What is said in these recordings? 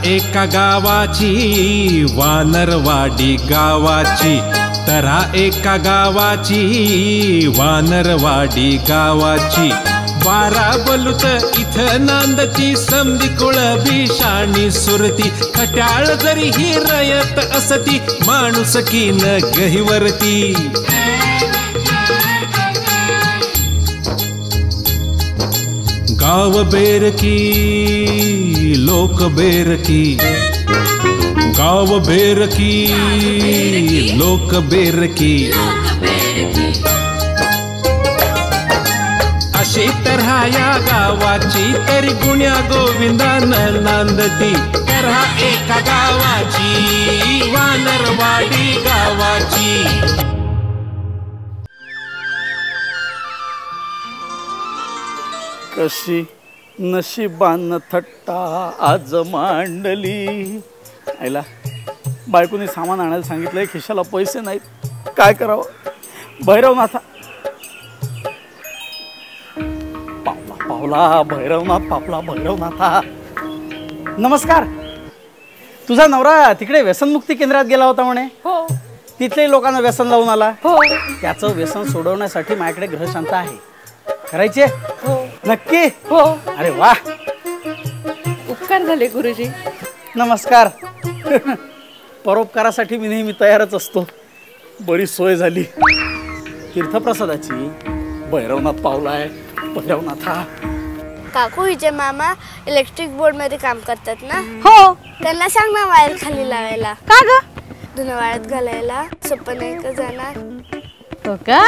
एका गावाची वानरवाडी गावाची, तरा एका गावाची वानरवाडी गावाची, 12 बलुत इथं नांदची, समधी कुळबी शाणी सुरती, खट्याळ जरी ही रयत असती, माणुसकीन गहिवरती. गाव बेरकी लोक बेरकी, गाव बेरकी लोक बेरकी, अशी तऱ्हा या गावाची, तरी गुण्या गोविंदानं नांदती, तऱ्हा एका गावाची वानरवाडी गावाची. कशी नशिबान थट्टा आज मांडली. आईला बायकोनी सामान आणायला सांगितलंय, खिशाला पैसे नाहीत, काय करावं. भैरवनाथा पावला भैरवनाथ, पापला भैरवनाथा. नमस्कार. तुझा नवरा तिकडे व्यसनमुक्ती केंद्रात गेला होता म्हणे. हो. तिथले लोकांना व्यसन लावून आला. हो. त्याचं व्यसन सोडवण्यासाठी माझ्याकडे ग्रहशांता आहे. करायचे? हो. नक्की? हो. अरे वा, उपकार झाले गुरुजी. नमस्कार. परोपकारासाठी मी नेहमी तयारच असतो. बरी सोय झाली तीर्थप्रसादाची. भैरवनाथ पावलाय, भैरवनाथा. काकू हिचे मामा इलेक्ट्रिक बोर्ड मध्ये काम करतात ना. हो. त्यांना सांग ना वायर खाली लावायला. का ग? धुणं वाळत घालायला सोपं नाही का जाणार. हो का?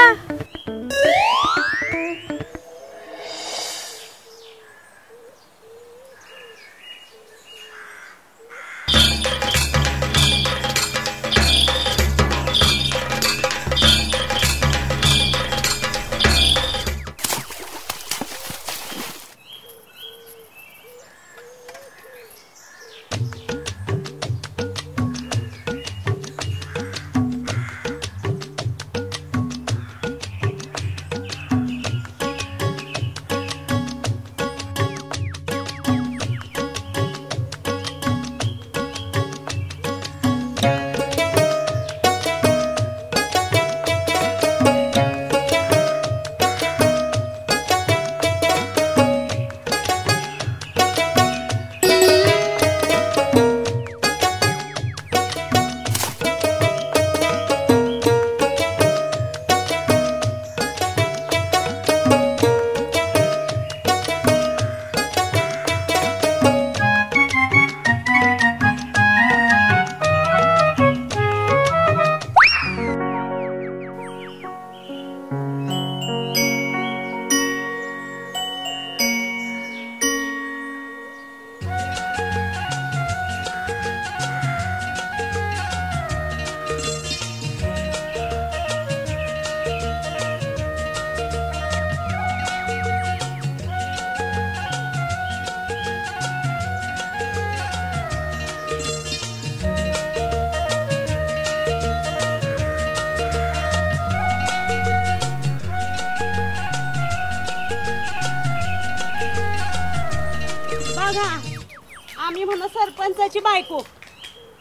आम्ही म्हणू सरपंचाची बायको,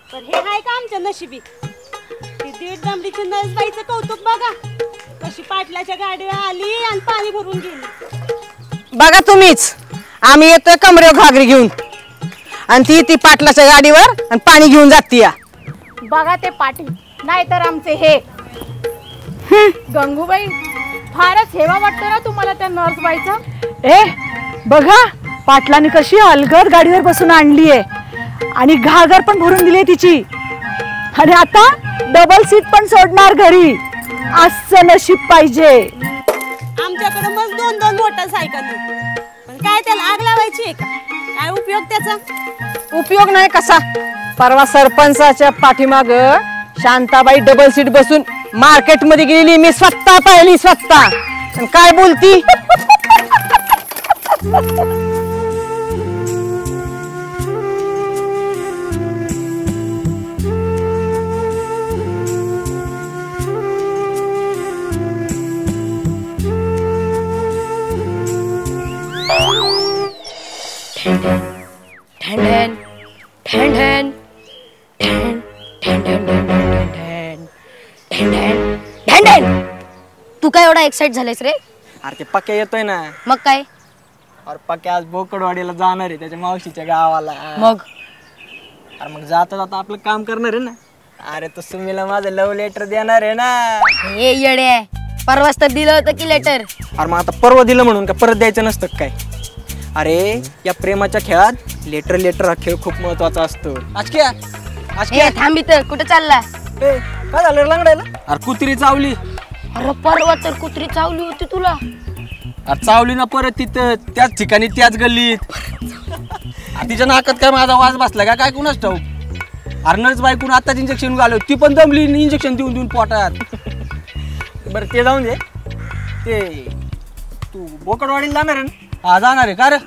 पण हे आहे का आमच्या नशिबी. ती 1.5 डंबरीची नसबाईचं कौतुक बघा. कशी पाटलाच्या गाडीवर आली आणि पाणी भरून गेली. बघा तुम्हीच, आम्ही येतोय कमरेवर घागरी घेऊन आणि ती पाटलाच्या गाडीवर आणि पाणी घेऊन जाती. बघा ते पाटील, नाहीतर आमचे हे गंगूबाई. फारच हेवा वाटतो ना तुम्हाला त्या नर्सबाईचा. ए बघा, पाटलाने कशी अलगद गाडीवर बसून आणली आहे आणि घागर पण भरून दिली तिची. आणि आता डबल सीट पण सोडणार घरी. असं नशीब पाहिजे. आमच्याकडे मग 2-2 मोटरसायकल, पण काय त्याला आग लावायची आहे का? काय उपयोग त्याचा? उपयोग नाही कसा. परवा सरपंचाच्या पाठीमाग शांताबाई डबल सीट बसून मार्केट मध्ये गेलेली, मी स्वतः पाहिली, स्वतः. काय बोलती. ठणठण ठणठण तू काय एवढा एक्साइट झालेस रे? अरे ते पक्या येतोय ना. मग काय? अरे पक्या आज बोकडवाडीला जाणार आहे त्याच्या मावशीच्या गावाला. मग अरे मग जाता जाता आपलं काम करणार आहे ना. अरे तो सुमीला माझं लव्ह लेटर देणार आहे ना. हे येडे, परवाच तर दिलं होतं की लेटर. अरे मग आता परवा दिलं म्हणून का परत द्यायचं नसतं काय? अरे या प्रेमाच्या खेळात लेटर हा खेळ खूप महत्वाचा असतो. हे थांब इथं, कुठे चालला? काय झालं लंगडायला? अरे कुत्री चावली. अरे परवा तर कुत्री चावली होती तुला. अरे चावली ना परत तिथं त्याच ठिकाणी त्याच गल्लीत. तिच्या नाकात काय माझा वाज बसला का काय कुणाच ठाऊ. अरे नर्स बायकून आताच इंजेक्शन घालव, ती पण दमली इंजेक्शन देऊन देऊन पोटात. बरं ते जाऊन दे. ते तू बोकडवाडीला जाणार आहे ना? हा जाणार आहे का रे?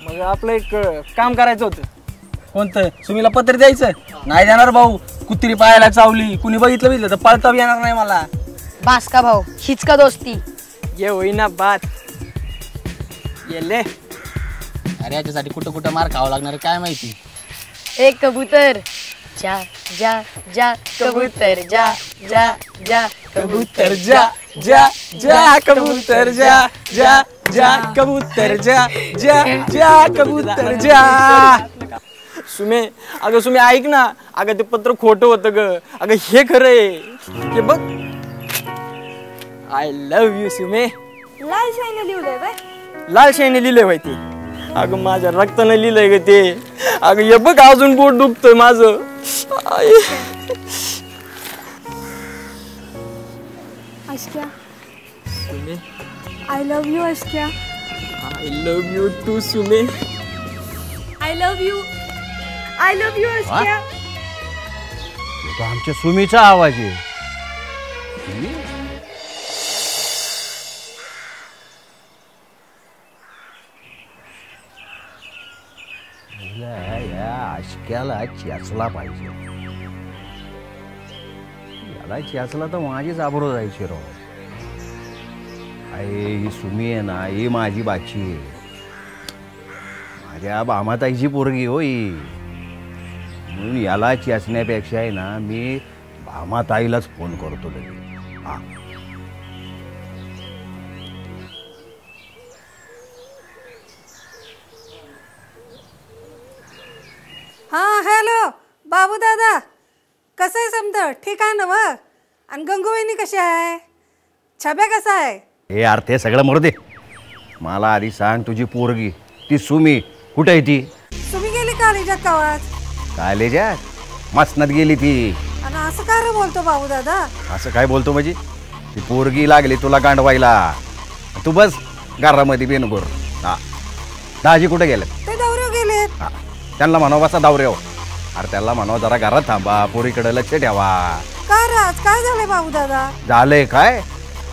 मग आपलं एक काम करायचं होतं. कोणतं? सुमीला पत्र द्यायचं. नाही देणार भाऊ, कुत्री पायाला चावली, कुणी बघितलं तर पळता येणार नाही मला. बास का भाऊ, हीच का दोस्ती? ये होईना बात येले. अरे याच्यासाठी कुठं कुठं मार खावं लागणार काय माहिती. एक कबूतर जा जा जा कबूतर जा जा जा कबूतर जा जा जा कबूतर जा जा जा कबूतर जा जा जा कबूतर जा. सुमे, अगं सुमे ऐक ना. अगं ते पत्र खोटं होतं ग. अगं हे खरं आहे. हे बघ, आय लव्ह यू सुमे. लाल शाईने लिहिलंय बाय. लाल शाईने लिहिलंय बाई ते. अगं माझ्या रक्तानं लिहिलंय ग ते. अगं हे बघ अजून पोट दुखतोय माझं. Ashkya, Sume, I love you Ashkya. I love you too Sume. I love you. I love you Ashkya. तो आमच्या सुमीचा आवाज आहे. या आश्क्याला चॅचला पाहिजे. याला चॅचला तर माझीच आबरू जायची राव. आहे ही सुमी आहे ना, ही माझी बाची आहे. माझ्या भामाताईची पोरगी होई. म्हणून याला चॅचण्यापेक्षा आहे ना, मी भामाताईलाच फोन करतो लगेच. हा हां हॅलो बाबू दादा, कसं आहे समजा? ठीक आहे ना व? आणि गंगूबाईनी कशी आहे? छब्या कसा आहे? हे यार ते सगळं मरू दे. मला आधी सांग, तुझी पोरगी ती सुमी कुठे आहे? ती तुम्ही गेली कॉलेजात गावात? कॉलेजात मसनात गेली ती. आणि असं काय रे बोलतो बाबू दादा? असं काय बोलतो म्हणजे? ती पोरगी लागली तुला गांडवायला. तू बस घरामध्ये बेनगोर. हा दाजी कुठे गेले? ते दौऱ्यावर गेलेत. हा त्यांना म्हणावं बसा दौऱ्यावर. अरे त्याला म्हणावं जरा घरात थांबा, पोरीकडे लक्ष ठेवा. काय राज, काय झालंय बाबू दादा? झालंय काय?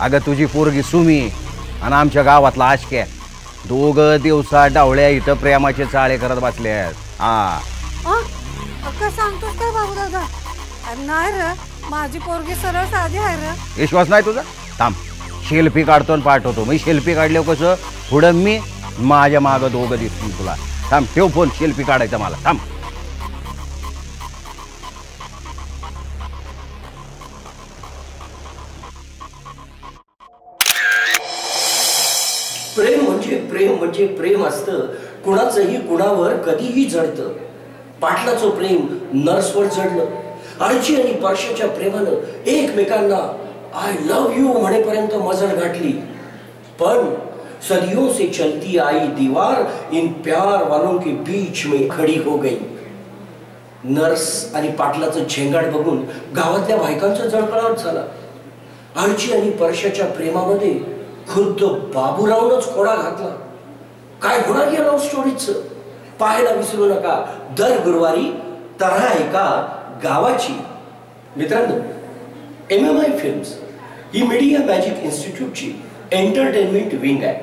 अगं तुझी पोरगी सुमी आणि आमच्या गावातला आश्क्या दोघं दिवसा डावळ्या इथं प्रेमाचे चाळे करत बसल्यात. हा अक्का सांगतोस काय बाबू दादा? नाही र, माझी पोरगी सरळ साधी आहे र. विश्वास नाही तुझा? थांब, सेल्फी काढतो आणि पाठवतो. मी सेल्फी काढल्यावर कसं पुढं मी माझ्या मागं दोघं दिसतील तुला. थांब, ठेव फोन, सेल्फी काढायचा मला. थांब. प्रेम म्हणजे प्रेम असतं. कुणाचंही कुणावर कधीही जडतं. पाटलाचं प्रेम नर्सवर जडलं. आरची आणि पार्श्याच्या प्रेमानं एकमेकांना आय लव्ह यू म्हणेपर्यंत मजल गाठली. पण सदियों से चलती आई दीवार इन प्यार वालों के बीच में खड़ी हो गई. नर्स आणि पाटलाचं झेंगाट बघून गावातल्या बायकांचा जळफळाट झाला. आरची आणि पार्श्याच्या प्रेमामध्ये खुद्द बाबूरावनच खोडा घातला. काय होणार या लव्ह स्टोरीचं? पाहायला विसरू नका दर गुरुवारी तऱ्हा एका गावाची. मित्रांनो, MMI फिल्म्स ही मीडिया मॅजिक इन्स्टिट्यूटची एंटरटेनमेंट विंग आहे.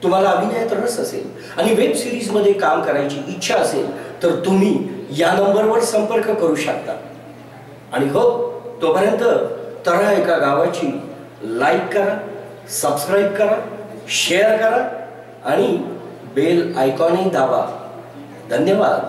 तुम्हाला अभिनयात रस असेल आणि वेब सिरीज मध्ये काम करायची इच्छा असेल तर तुम्ही या नंबरवर संपर्क करू शकता. आणि हो, तोपर्यंत तऱ्हा एका गावाची लाईक करा, सबस्क्राईब करा, शेअर करा आणि बेल आयकॉनही दाबा. धन्यवाद.